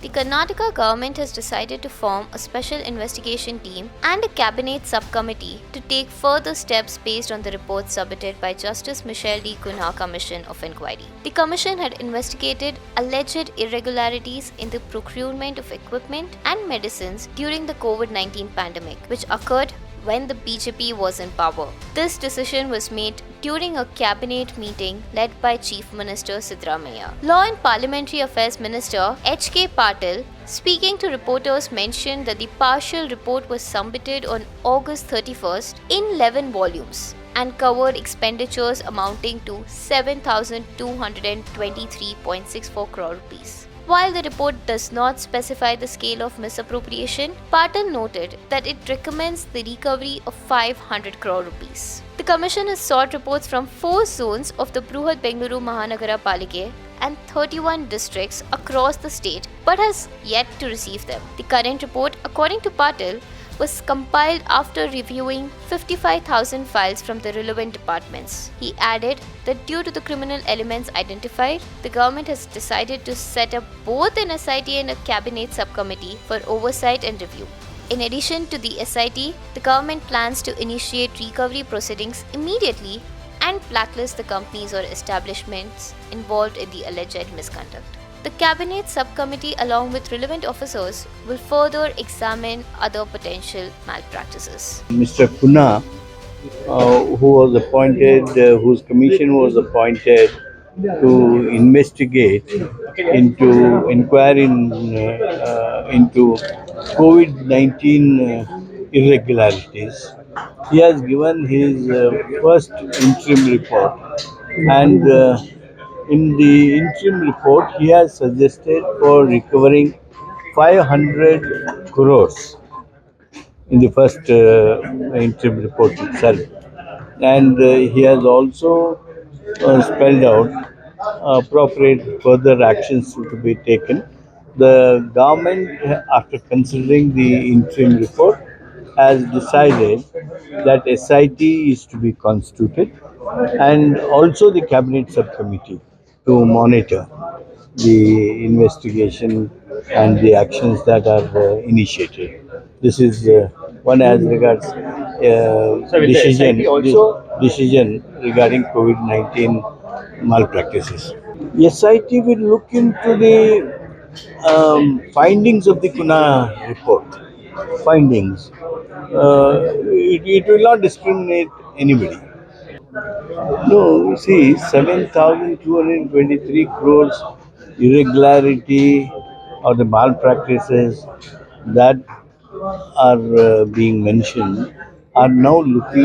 The Karnataka government has decided to form a special investigation team and a cabinet subcommittee to take further steps based on the report submitted by Justice Michelle D. Kunha Commission of Inquiry. The commission had investigated alleged irregularities in the procurement of equipment and medicines during the COVID-19 pandemic, which occurred when the BJP was in power. This decision was made during a cabinet meeting led by Chief Minister Siddaramaiah. Law and Parliamentary Affairs Minister H.K. Patil, speaking to reporters, mentioned that the partial report was submitted on August 31st in 11 volumes and covered expenditures amounting to 7,223.64 crore rupees. While the report does not specify the scale of misappropriation, Patil noted that it recommends the recovery of 500 crore rupees. The Commission has sought reports from 4 zones of the Bruhat Bengaluru Mahanagara Palike and 31 districts across the state but has yet to receive them. The current report, according to Patil, was compiled after reviewing 55,000 files from the relevant departments. He added that due to the criminal elements identified, the government has decided to set up both an SIT and a cabinet subcommittee for oversight and review. In addition to the SIT, the government plans to initiate recovery proceedings immediately and blacklist the companies or establishments involved in the alleged misconduct. The Cabinet Subcommittee, along with relevant officers, will further examine other potential malpractices. Mr. Kunha, who was appointed, whose commission was appointed to investigate into COVID-19 irregularities. He has given his first interim report, and in the interim report, he has suggested for recovering 500 crores in the first interim report itself. And he has also spelled out appropriate further actions to be taken. The government, after considering the interim report, has decided that SIT is to be constituted and also the cabinet subcommittee to monitor the investigation and the actions that are initiated. This is one as regards decision regarding COVID-19 malpractices. SIT will look into the findings of the Kuna report. Findings. It will not discriminate anybody. No, you see, 7,223 crores irregularity or the malpractices that are being mentioned are now looked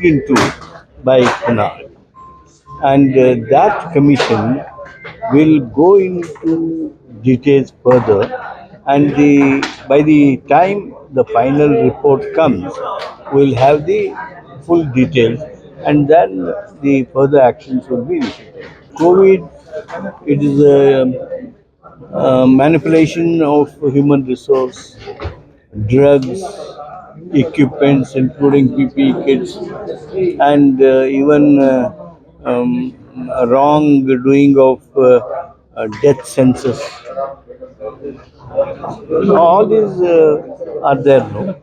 into by Kuna, and that commission will go into details further, and by the time the final report comes, we'll have the full details, and then the further actions will be initiated. COVID, it is a manipulation of human resource, drugs, equipments, including PPE kits, and even wrongdoing of death census. All these are there, no?